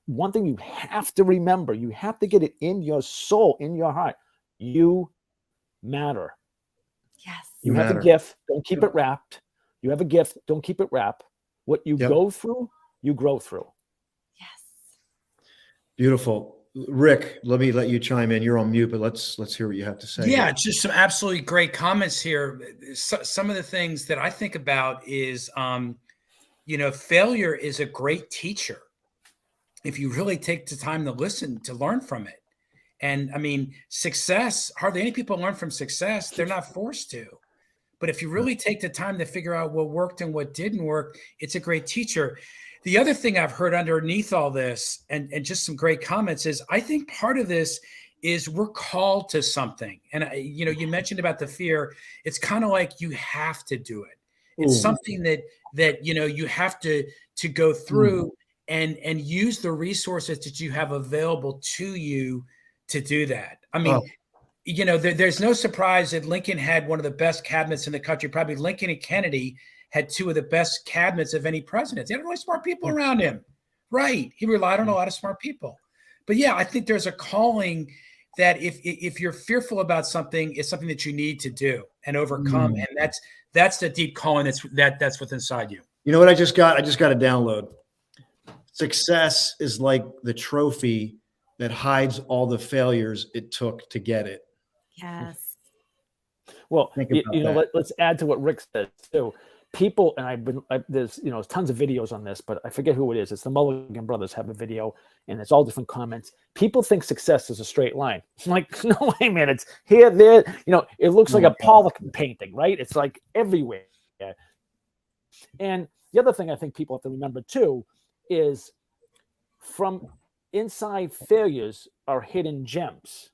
One thing you have to remember, you have to get it in your soul, in your heart. You matter. Yes. You have a gift. Don't keep it wrapped. You have a gift. Don't keep it wrapped. What you go through, you grow through. Yes. Beautiful. Rick, let me let you chime in. You're on mute, but let's hear what you have to say. Yeah, just some absolutely great comments here. Some of the things that I think about is, failure is a great teacher if you really take the time to listen, to learn from it. And I mean, success, hardly any people learn from success. They're not forced to. But if you really take the time to figure out what worked and what didn't work, it's a great teacher. The other thing I've heard underneath all this, and just some great comments, is I think part of this is we're called to something. And, you mentioned about the fear. It's kind of like you have to do it. It's something that you have to go through and use the resources that you have available to you to do that. I mean, there's no surprise that Lincoln had one of the best cabinets in the country. Probably Lincoln and Kennedy had two of the best cabinets of any president. He had really smart people around him. Right. He relied on a lot of smart people. But yeah, I think there's a calling that if you're fearful about something, it's something that you need to do and overcome. And that's the deep calling that's what's inside you. You know what I just got? I just got a download. Success is like the trophy that hides all the failures it took to get it. Yes. Well, let's add to what Rick said too. People, and there's tons of videos on this, but I forget who it is. It's the Mulligan brothers have a video, and it's all different comments. People think success is a straight line. It's like, no, wait a minute. It's here, there. It looks like a Pollock painting, right? It's like everywhere. And the other thing I think people have to remember too is from inside failures are hidden gems,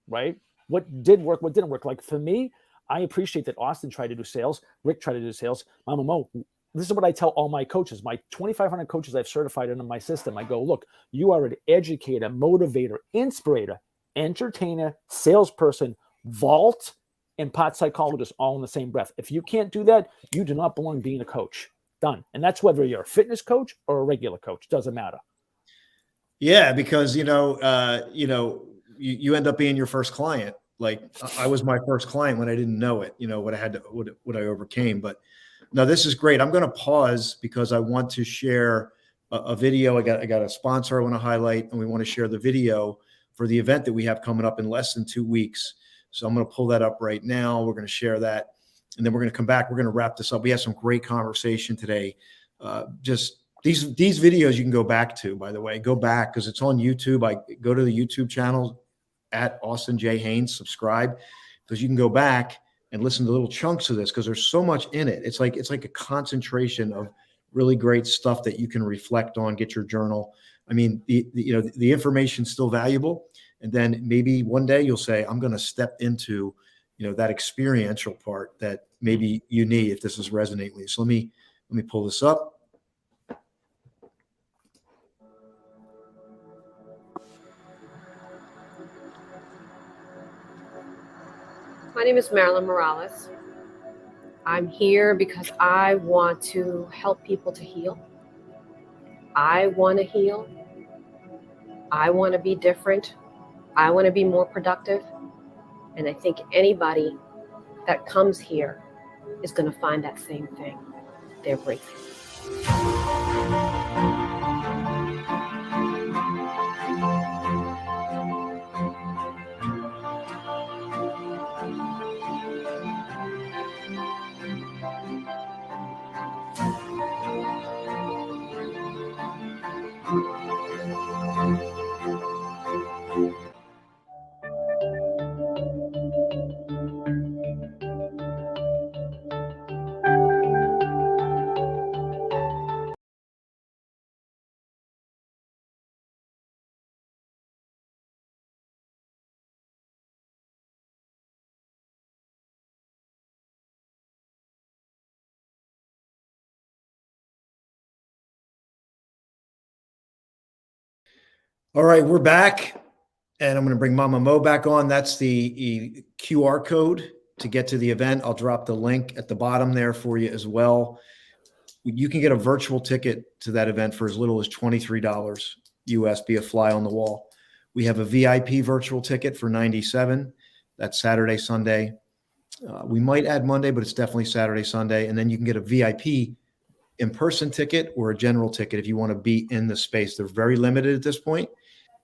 right? What did work, what didn't work. Like for me, I appreciate that Austin tried to do sales, Rick tried to do sales, Mama Mo. This is what I tell all my coaches, my 2,500 coaches I've certified into my system. I go, look, you are an educator, motivator, inspirator, entertainer, salesperson, vault, and pot psychologist all in the same breath. If you can't do that, you do not belong being a coach. Done. And that's whether you're a fitness coach or a regular coach. Doesn't matter. Yeah, because you end up being your first client. Like I was my first client when I didn't know it. What I had to, what I overcame. But no, this is great. I'm going to pause because I want to share a video. I got a sponsor I want to highlight, and we want to share the video for the event that we have coming up in less than 2 weeks. So I'm going to pull that up right now. We're going to share that, and then we're going to come back. We're going to wrap this up. We had some great conversation today. Just these videos you can go back to, by the way, go back because it's on YouTube. I go to the YouTube channel at Austin J Haines, subscribe, because you can go back and listen to little chunks of this, because there's so much in it. It's like a concentration of really great stuff that you can reflect on, get your journal. I mean, the information's still valuable. And then maybe one day you'll say, I'm going to step into, that experiential part that maybe you need if this is resonating with you. So let me pull this up. My name is Marilyn Morales. I'm here because I want to help people to heal. I want to heal. I want to be different. I want to be more productive. And I think anybody that comes here is going to find that same thing, their breakthrough. All right, we're back, and I'm going to bring Mama Mo back on. That's the QR code to get to the event. I'll drop the link at the bottom there for you as well. You can get a virtual ticket to that event for as little as $23 US, be a fly on the wall. We have a VIP virtual ticket for $97. That's Saturday, Sunday. We might add Monday, but it's definitely Saturday, Sunday. And then you can get a VIP in-person ticket or a general ticket if you want to be in the space. They're very limited at this point.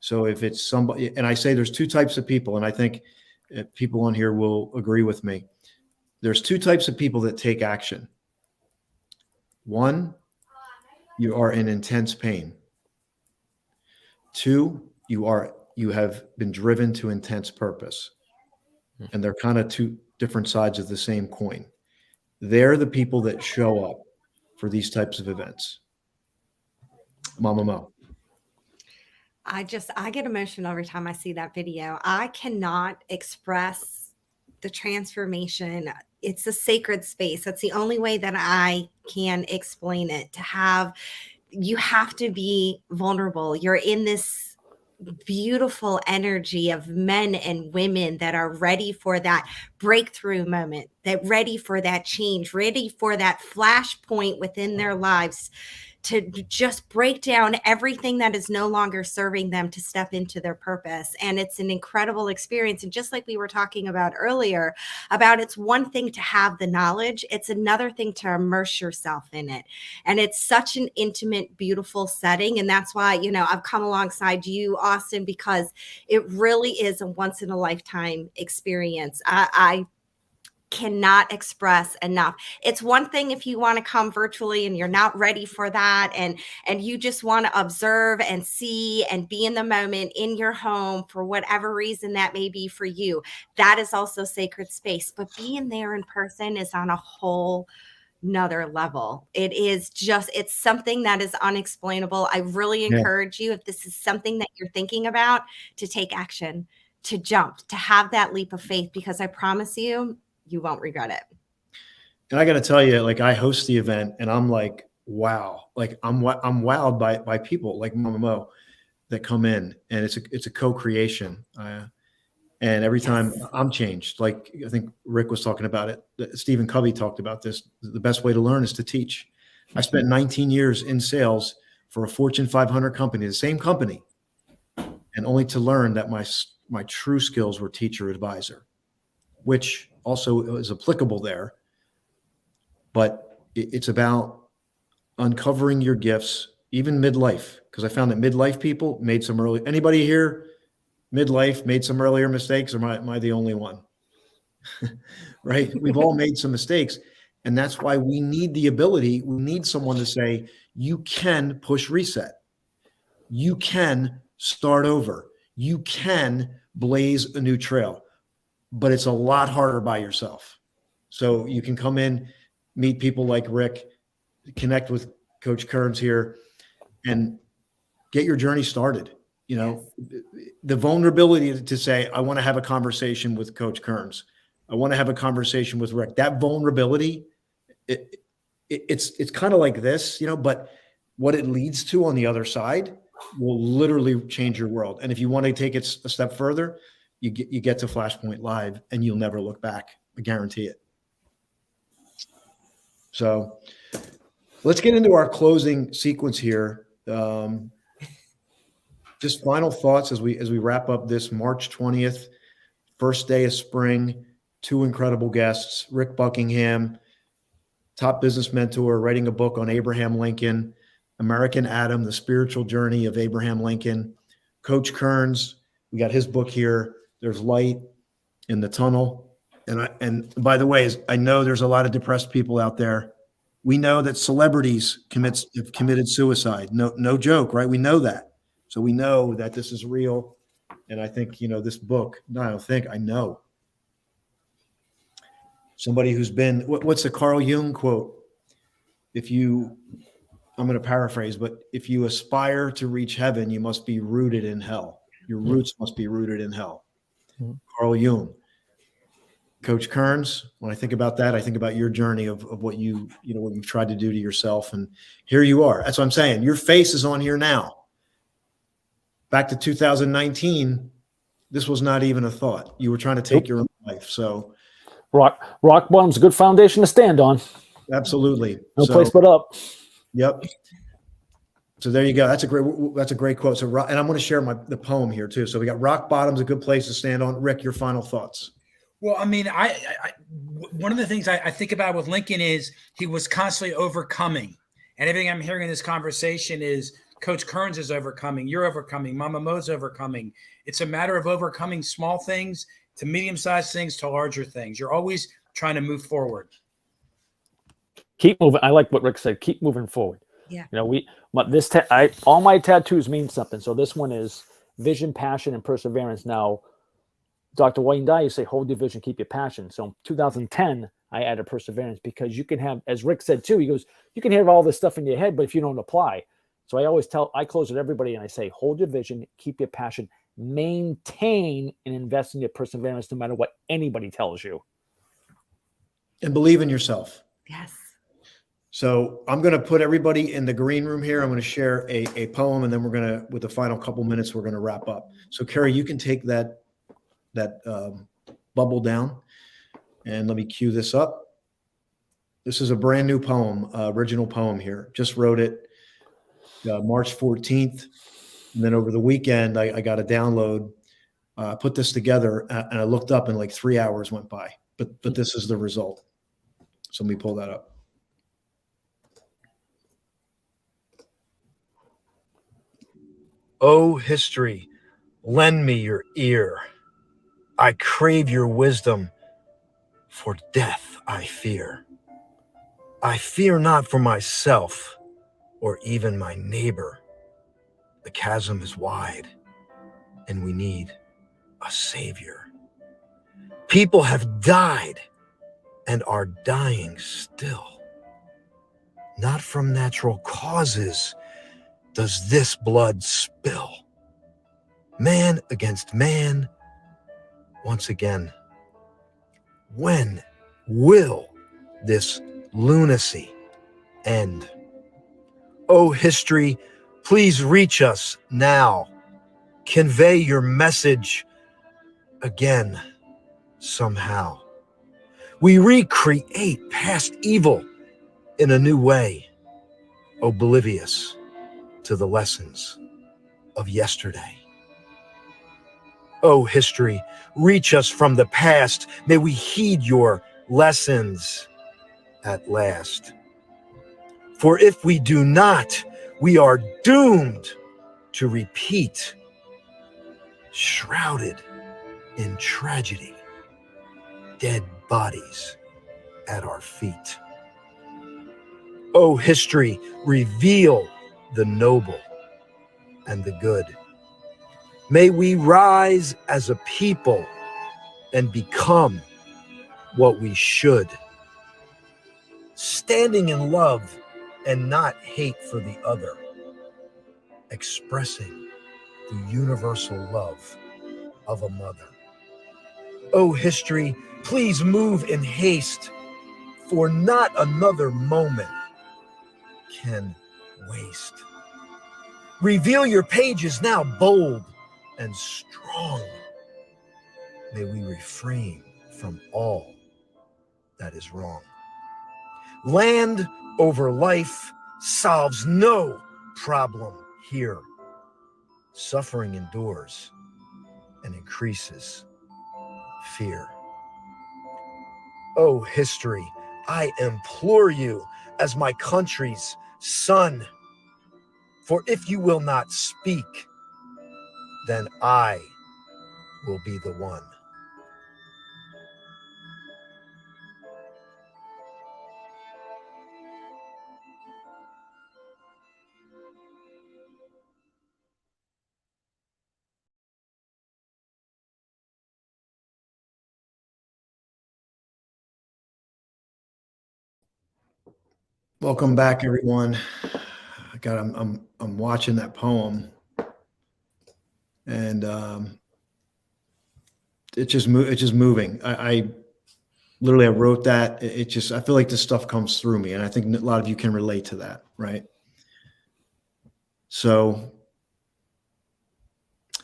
So if it's somebody, and I say there's two types of people, and I think people on here will agree with me. There's two types of people that take action. One, you are in intense pain. Two, you have been driven to intense purpose. And they're kind of two different sides of the same coin. They're the people that show up for these types of events. Mama Mo. I get emotional every time I see that video. I cannot express the transformation. It's a sacred space. That's the only way that I can explain it. You have to be vulnerable. You're in this beautiful energy of men and women that are ready for that breakthrough moment, that ready for that change, ready for that flashpoint within their lives to just break down everything that is no longer serving them to step into their purpose. And it's an incredible experience. And just like we were talking about earlier, about it's one thing to have the knowledge, it's another thing to immerse yourself in it. And it's such an intimate, beautiful setting. And that's why, I've come alongside you, Austin, because it really is a once in a lifetime experience. I cannot express enough. It's one thing if you want to come virtually and you're not ready for that, and you just want to observe and see and be in the moment in your home for whatever reason that may be for you. That is also sacred space. But being there in person is on a whole another level. It's something that is unexplainable. I really encourage you, if this is something that you're thinking about, to take action, to jump, to have that leap of faith, because I promise you, you won't regret it. And I got to tell you, I host the event and I'm like, wow, I'm wowed by people like Mama Mo that come in, and it's a co-creation. And every time I'm changed, I think Rick was talking about it. Stephen Covey talked about this. The best way to learn is to teach. I spent 19 years in sales for a Fortune 500 company, the same company, and only to learn that my true skills were teacher advisor, which also is applicable there. But it's about uncovering your gifts, even midlife, because I found that midlife people made some early. Anybody here midlife made some earlier mistakes, or am I the only one? Right? We've all made some mistakes. And that's why we need the ability. We need someone to say, you can push reset. You can start over. You can blaze a new trail. But it's a lot harder by yourself. So you can come in, meet people like Rick, connect with Coach Kearns here, and get your journey started. You know, the vulnerability to say, I want to have a conversation with Coach Kearns. I want to have a conversation with Rick. That vulnerability, it's kind of like this, you know, but what it leads to on the other side will literally change your world. And if you want to take it a step further, you get to Flashpoint Live and you'll never look back. I guarantee it. So let's get into our closing sequence here. Just final thoughts as we wrap up this March 20th, first day of spring. Two incredible guests, Rick Buckingham, top business mentor, writing a book on Abraham Lincoln, American Adam, the spiritual journey of Abraham Lincoln. Coach Kearns, we got his book here. There's light in the tunnel. And by the way, I know there's a lot of depressed people out there. We know that celebrities have committed suicide. No joke, right? We know that. So we know that this is real. And I think, you know, this book, no, I don't think, I know. Somebody who's been, what's the Carl Jung quote? I'm going to paraphrase, but if you aspire to reach heaven, you must be rooted in hell. Your roots must be rooted in hell. Carl Jung. Coach Kearns, when I think about that, I think about your journey of what what you've tried to do to yourself. And here you are. That's what I'm saying. Your face is on here now. Back to 2019, this was not even a thought. You were trying to take your own life. So rock bottom's a good foundation to stand on. Absolutely. No place but up. Yep. So there you go. That's a great quote. So, and I'm going to share the poem here too. So we got rock bottom's a good place to stand on. Rick, your final thoughts. Well, I mean, one of the things I think about with Lincoln is he was constantly overcoming, and everything I'm hearing in this conversation is Coach Kearns is overcoming. You're overcoming. Mama Mo's overcoming. It's a matter of overcoming small things to medium-sized things to larger things. You're always trying to move forward. Keep moving. I like what Rick said. Keep moving forward. Yeah. You know, all my tattoos mean something. So this one is vision, passion, and perseverance. Now, Dr. Wayne Dyer, you say, hold your vision, keep your passion. So in 2010, I added perseverance because you can have, as Rick said too, he goes, you can have all this stuff in your head, but if you don't apply. So I close with everybody and I say, hold your vision, keep your passion, maintain and invest in your perseverance no matter what anybody tells you. And believe in yourself. Yes. So I'm going to put everybody in the green room here. I'm going to share a poem, and then we're going to, with the final couple minutes, we're going to wrap up. So Carrie, you can take that bubble down, and let me cue this up. This is a brand new poem, original poem here. Just wrote it March 14th. And then over the weekend, I got a download, put this together, and I looked up and like 3 hours went by, but this is the result. So let me pull that up. O history, lend me your ear. I crave your wisdom, for death I fear. I fear not for myself or even my neighbor. The chasm is wide, and we need a savior. People have died and are dying still. Not from natural causes does this blood spill. Man against man, once again. When will this lunacy end? Oh, history, please reach us now. Convey your message again somehow. We recreate past evil in a new way, oblivious to the lessons of yesterday. Oh, history, reach us from the past. May we heed your lessons at last. For if we do not, we are doomed to repeat, shrouded in tragedy, dead bodies at our feet. Oh, history, reveal the noble and the good. May we rise as a people and become what we should. Standing in love and not hate for the other. Expressing the universal love of a mother. Oh, history, please move in haste, for not another moment can waste. Reveal your pages now bold and strong. May we refrain from all that is wrong. Land over life solves no problem here. Suffering endures and increases fear. Oh, history, I implore you as my country's son, for if you will not speak, then I will be the one. Welcome back, everyone. I'm watching that poem, and it's just moving. I literally wrote that. I feel like this stuff comes through me, and I think a lot of you can relate to that, right? So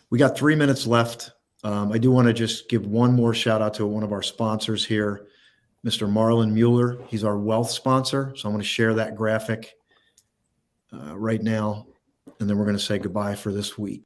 we got 3 minutes left. I do want to just give one more shout out to one of our sponsors here, Mr. Marlon Mueller. He's our wealth sponsor. So I'm going to share that graphic right now, and then we're going to say goodbye for this week.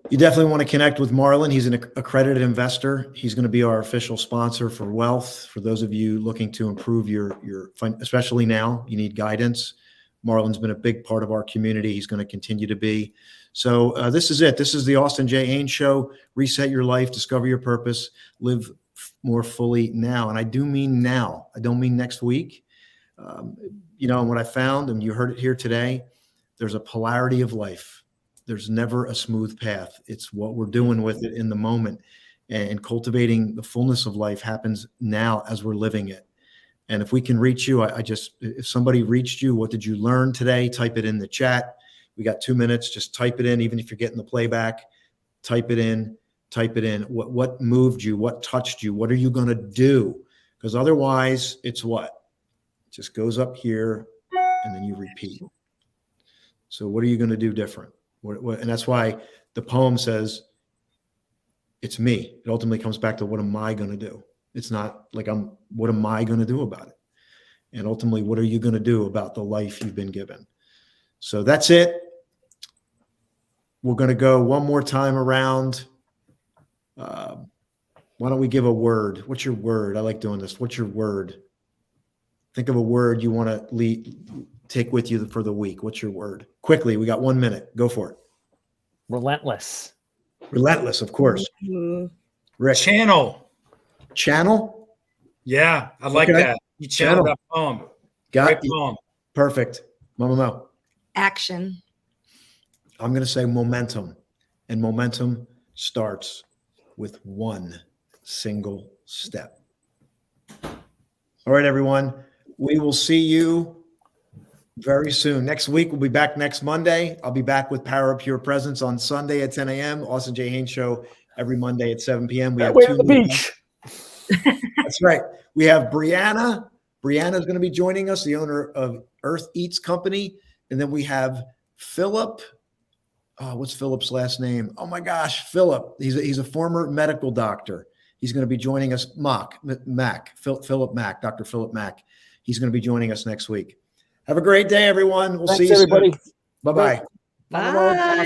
You definitely want to connect with Marlon. He's an accredited investor. He's going to be our official sponsor for wealth. For those of you looking to improve your especially now, you need guidance. Marlon's been a big part of our community. He's going to continue to be. So this is it. This is the Austin J Haines Show. Reset your life, discover your purpose, live more fully now. And I do mean now. I don't mean next week. What I found, and you heard it here today, there's a polarity of life. There's never a smooth path. It's what we're doing with it in the moment. And cultivating the fullness of life happens now as we're living it. And if we can reach you, if somebody reached you, what did you learn today? Type it in the chat. We got 2 minutes. Just type it in. Even if you're getting the playback, type it in. What moved you? What touched you? What are you going to do? Because otherwise, it's what? It just goes up here and then you repeat. So what are you going to do different? And that's why the poem says, it's me. It ultimately comes back to what am I going to do? It's not like what am I going to do about it? And ultimately, what are you going to do about the life you've been given? So that's it. We're going to go one more time around. Why don't we give a word? What's your word? I like doing this. What's your word? Think of a word you want to take with you for the week. What's your word? Quickly, we got 1 minute. Go for it. Relentless. Relentless, of course. Mm-hmm. Rick. Channel? Yeah, I like that. You channeled that poem. Great poem. Perfect. Mama Mo. Action. I'm going to say momentum. And momentum starts with one single step. All right, everyone. We will see you very soon. Next week, we'll be back next Monday. I'll be back with Power Up Your Presence on Sunday at 10 a.m. Austin J Haines Show every Monday at 7 p.m. We have way on the beach. That's right. We have Brianna. Brianna is going to be joining us, the owner of Earth Eats Company. And then we have Philip. What's Philip's last name? Oh my gosh, Philip. He's a former medical doctor. He's going to be joining us. Philip Mack, Dr. Philip Mack. He's going to be joining us next week. Have a great day, everyone. We'll see you everybody. soon. Bye-bye. Bye.